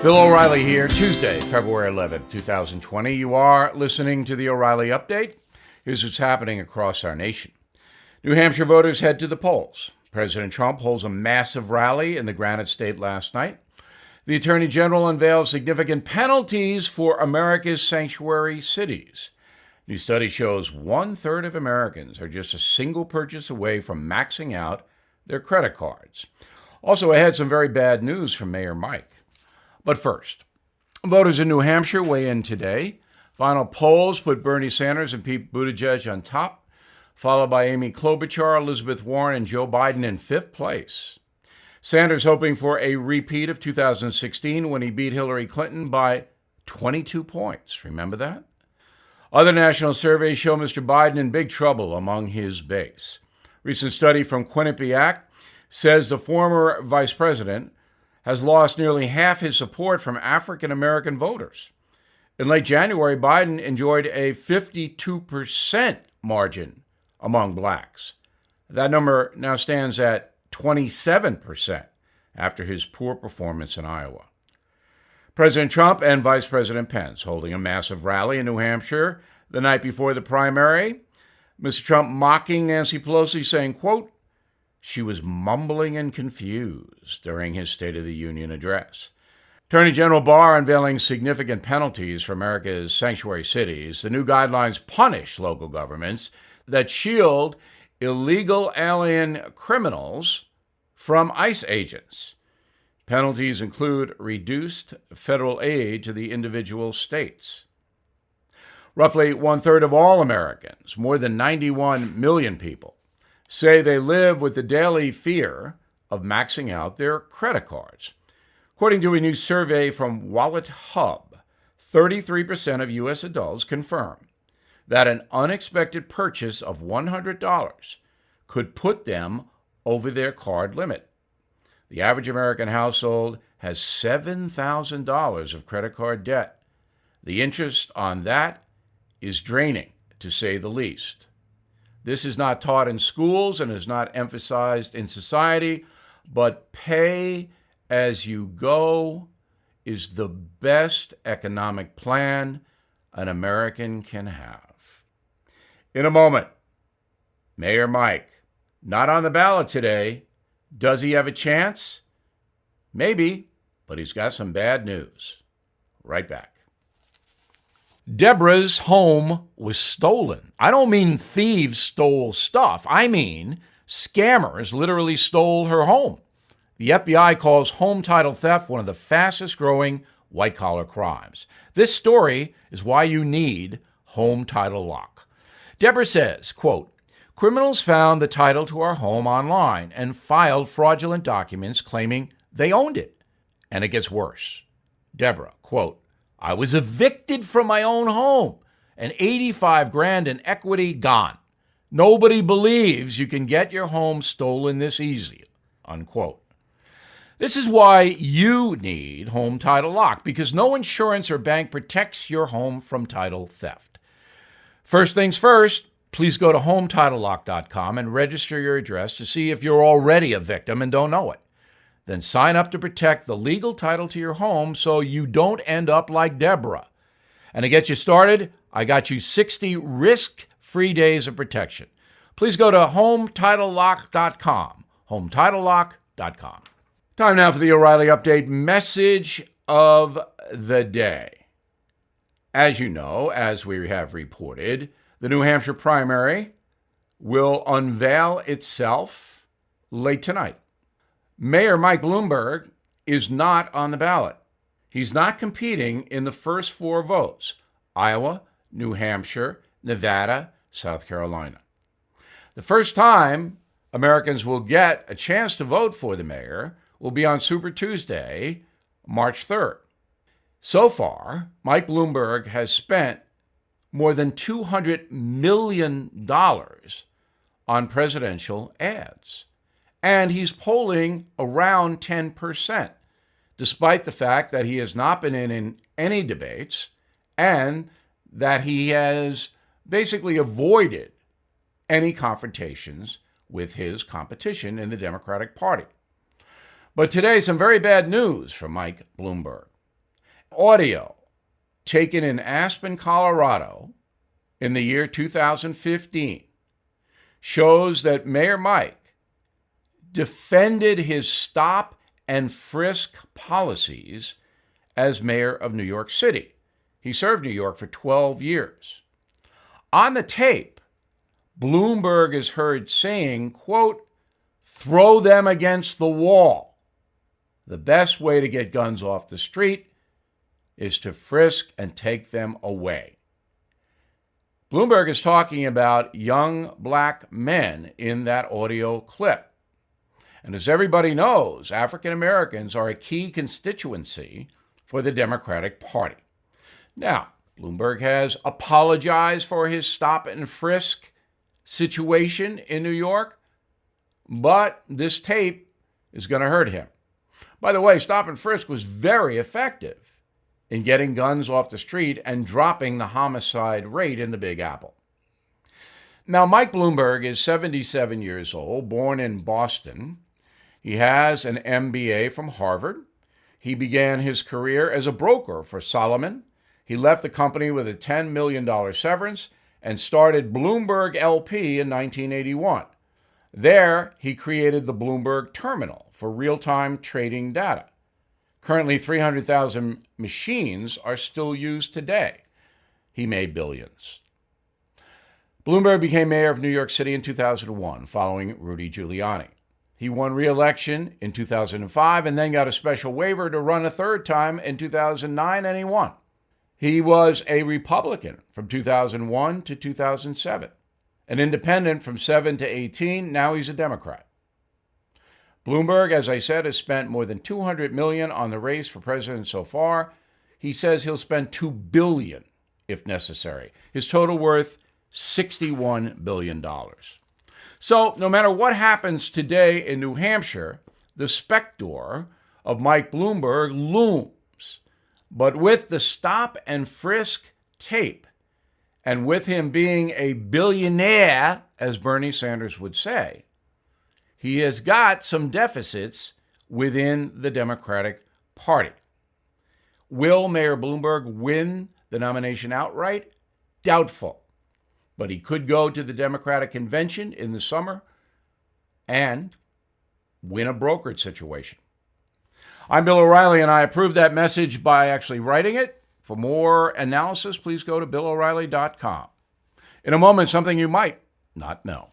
Bill O'Reilly here, Tuesday, February 11th, 2020. You are listening to the O'Reilly Update. Here's what's happening across our nation. New Hampshire voters head to the polls. President Trump holds a massive rally in the Granite State last night. The Attorney General unveils significant penalties for America's sanctuary cities. New study shows 1/3 of Americans are just a single purchase away from maxing out their credit cards. Also ahead, some very bad news from Mayor Mike. But first, voters in New Hampshire weigh in today. Final polls put Bernie Sanders and Pete Buttigieg on top, followed by Amy Klobuchar, Elizabeth Warren, and Joe Biden in fifth place. Sanders hoping for a repeat of 2016 when he beat Hillary Clinton by 22 points. Remember that? Other national surveys show Mr. Biden in big trouble among his base. Recent study from Quinnipiac says the former vice president has lost nearly half his support from African-American voters. In late January, Biden enjoyed a 52% margin among blacks. That number now stands at 27% after his poor performance in Iowa. President Trump and Vice President Pence holding a massive rally in New Hampshire the night before the primary. Mr. Trump mocking Nancy Pelosi, saying, quote, "She was mumbling and confused" during his State of the Union address. Attorney General Barr unveiling significant penalties for America's sanctuary cities. The new guidelines punish local governments that shield illegal alien criminals from ICE agents. Penalties include reduced federal aid to the individual states. Roughly 1/3 of all Americans, more than 91 million people, say they live with the daily fear of maxing out their credit cards. According to a new survey from Wallet Hub, 33% of U.S. adults confirm that an unexpected purchase of $100 could put them over their card limit. The average American household has $7,000 of credit card debt. The interest on that is draining, to say the least. This is not taught in schools and is not emphasized in society, but pay as you go is the best economic plan an American can have. In a moment, Mayor Mike, not on the ballot today. Does he have a chance? Maybe, but he's got some bad news. Right back. Deborah's home was stolen. I don't mean thieves stole stuff. I mean scammers literally stole her home. The FBI calls home title theft one of the fastest growing white-collar crimes. This story is why you need Home Title Lock. Deborah says, quote, "Criminals found the title to our home online and filed fraudulent documents claiming they owned it." And it gets worse. Deborah, quote, "I was evicted from my own home and $85,000 in equity gone. Nobody believes you can get your home stolen this easy," unquote. This is why you need Home Title Lock, because no insurance or bank protects your home from title theft. First things first, please go to HomeTitleLock.com and register your address to see if you're already a victim and don't know it. Then sign up to protect the legal title to your home so you don't end up like Deborah. And to get you started, I got you 60 risk-free days of protection. Please go to HomeTitleLock.com, HomeTitleLock.com. Time now for the O'Reilly Update message of the day. As you know, as we have reported, the New Hampshire primary will unveil itself late tonight. Mayor Mike Bloomberg is not on the ballot. He's not competing in the first four votes: Iowa, New Hampshire, Nevada, South Carolina. The first time Americans will get a chance to vote for the mayor will be on Super Tuesday, March 3rd. So far, Mike Bloomberg has spent more than $200 million on presidential ads. And he's polling around 10%, despite the fact that he has not been in any debates and that he has basically avoided any confrontations with his competition in the Democratic Party. But today, some very bad news from Mike Bloomberg. audio taken in Aspen, Colorado in the year 2015 shows that Mayor Mike defended his stop and frisk policies as mayor of New York City. He served New York for 12 years. On the tape, Bloomberg is heard saying, quote, "Throw them against the wall. The best way to get guns off the street is to frisk and take them away." Bloomberg is talking about young black men in that audio clip. And as everybody knows, African Americans are a key constituency for the Democratic Party. Now, Bloomberg has apologized for his stop and frisk situation in New York, but this tape is going to hurt him. By the way, stop and frisk was very effective in getting guns off the street and dropping the homicide rate in the Big Apple. Now, Mike Bloomberg is 77 years old, born in Boston. He has an MBA from Harvard. He began his career as a broker for Solomon. He left the company with a $10 million severance and started Bloomberg LP in 1981. There, he created the Bloomberg Terminal for real-time trading data. Currently, 300,000 machines are still used today. He made billions. Bloomberg became mayor of New York City in 2001, following Rudy Giuliani. He won re-election in 2005 and then got a special waiver to run a third time in 2009, and he won. He was a Republican from 2001 to 2007, an independent from 7 to 18. Now he's a Democrat. Bloomberg, as I said, has spent more than $200 million on the race for president so far. He says he'll spend $2 billion if necessary. His total worth, $61 billion. So no matter what happens today in New Hampshire, the specter of Mike Bloomberg looms. But with the stop and frisk tape, and with him being a billionaire, as Bernie Sanders would say, he has got some deficits within the Democratic Party. Will Mayor Bloomberg win the nomination outright? Doubtful. But he could go to the Democratic convention in the summer and win a brokered situation. I'm Bill O'Reilly, and I approve that message by actually writing it. For more analysis, please go to BillO'Reilly.com. In a moment, something you might not know.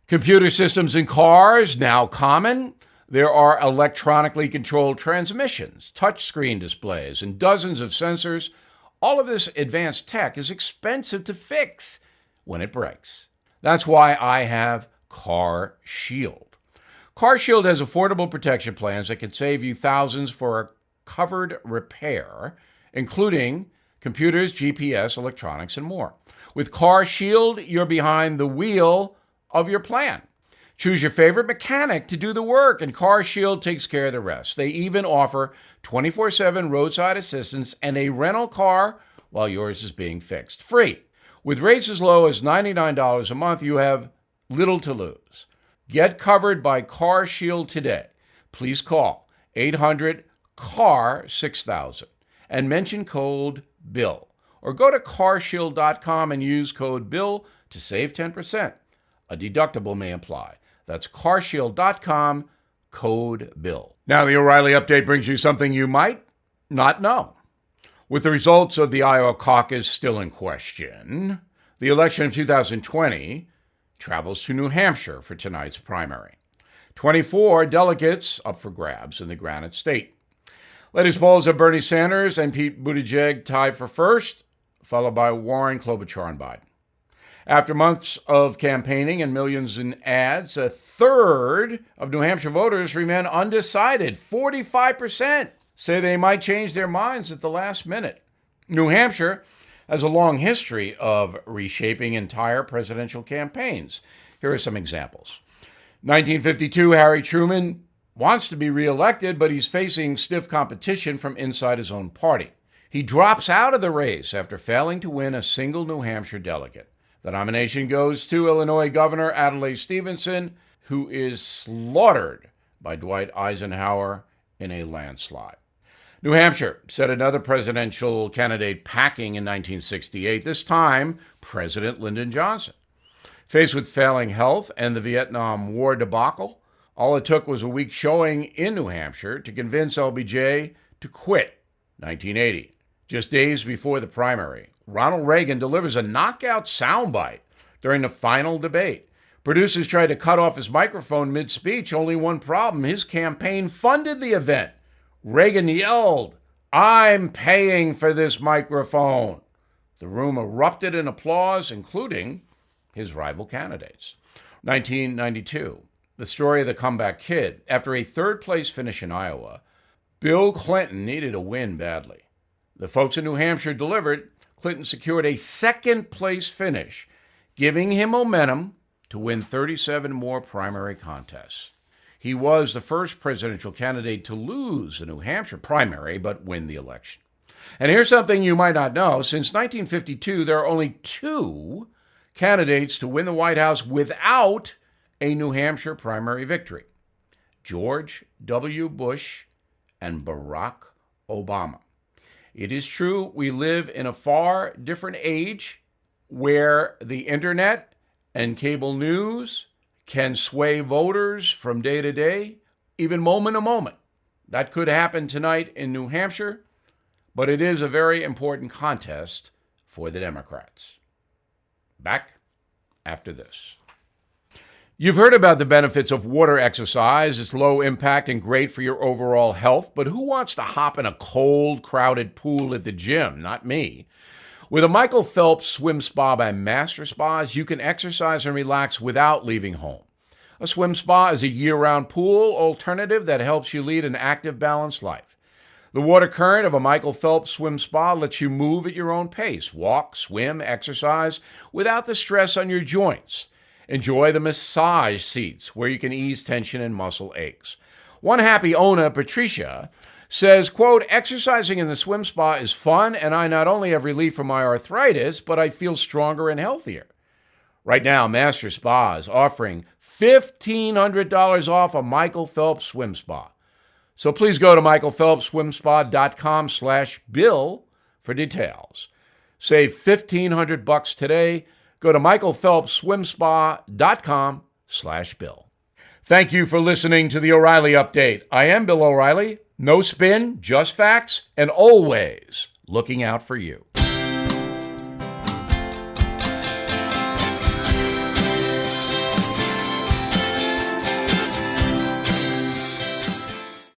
Computer systems in cars, now common. There are electronically controlled transmissions, touchscreen displays, and dozens of sensors. All of this advanced tech is expensive to fix when it breaks. That's why I have Car Shield. Car Shield has affordable protection plans that can save you thousands for a covered repair, including computers, GPS, electronics, and more. With Car Shield, you're behind the wheel of your plan. Choose your favorite mechanic to do the work, and Car Shield takes care of the rest. They even offer 24/7 roadside assistance and a rental car while yours is being fixed. Free. With rates as low as $99 a month, you have little to lose. Get covered by Car Shield today. Please call 800-CAR-6000 and mention code BILL. Or go to carshield.com and use code BILL to save 10%. A deductible may apply. That's carshield.com, code BILL. Now, the O'Reilly Update brings you something you might not know. With the results of the Iowa caucus still in question, the election of 2020 travels to New Hampshire for tonight's primary. 24 delegates up for grabs in the Granite State. Latest polls have Bernie Sanders and Pete Buttigieg tied for first, followed by Warren, Klobuchar, and Biden. After months of campaigning and millions in ads, a third of New Hampshire voters remain undecided. 45% say they might change their minds at the last minute. New Hampshire has a long history of reshaping entire presidential campaigns. Here are some examples. 1952, Harry Truman wants to be reelected, but he's facing stiff competition from inside his own party. He drops out of the race after failing to win a single New Hampshire delegate. The nomination goes to Illinois Governor Adlai Stevenson, who is slaughtered by Dwight Eisenhower in a landslide. New Hampshire set another presidential candidate packing in 1968, this time President Lyndon Johnson. Faced with failing health and the Vietnam War debacle, all it took was a week showing in New Hampshire to convince LBJ to quit. 1980, just days before the primary, Ronald Reagan delivers a knockout soundbite during the final debate. Producers tried to cut off his microphone mid-speech. Only one problem: his campaign funded the event. Reagan yelled, "I'm paying for this microphone." The room erupted in applause, including his rival candidates. 1992, the story of the comeback kid. After a third-place finish in Iowa, Bill Clinton needed a win badly. The folks in New Hampshire delivered. Clinton secured a second-place finish, giving him momentum to win 37 more primary contests. He was the first presidential candidate to lose the New Hampshire primary but win the election. And here's something you might not know. Since 1952, there are only two candidates to win the White House without a New Hampshire primary victory: George W. Bush and Barack Obama. It is true we live in a far different age where the internet and cable news can sway voters from day to day, even moment to moment. That could happen tonight in New Hampshire, but it is a very important contest for the Democrats. Back after this. You've heard about the benefits of water exercise. It's low impact and great for your overall health, but who wants to hop in a cold, crowded pool at the gym? Not me. With a Michael Phelps swim spa by Master Spas, you can exercise and relax without leaving home. A swim spa is a year-round pool alternative that helps you lead an active, balanced life. The water current of a Michael Phelps swim spa lets you move at your own pace, walk, swim, exercise, without the stress on your joints. Enjoy the massage seats where you can ease tension and muscle aches. One happy owner, Patricia, says, quote, "Exercising in the swim spa is fun, and I not only have relief from my arthritis, but I feel stronger and healthier." Right now, Master Spa is offering $1,500 off a Michael Phelps swim spa. So please go to michaelphelpsswimspa.com/bill for details. Save $1,500 today. Go to michaelphelpsswimspa.com/bill. Thank you for listening to the O'Reilly Update. I am Bill O'Reilly. No spin, just facts, and always looking out for you.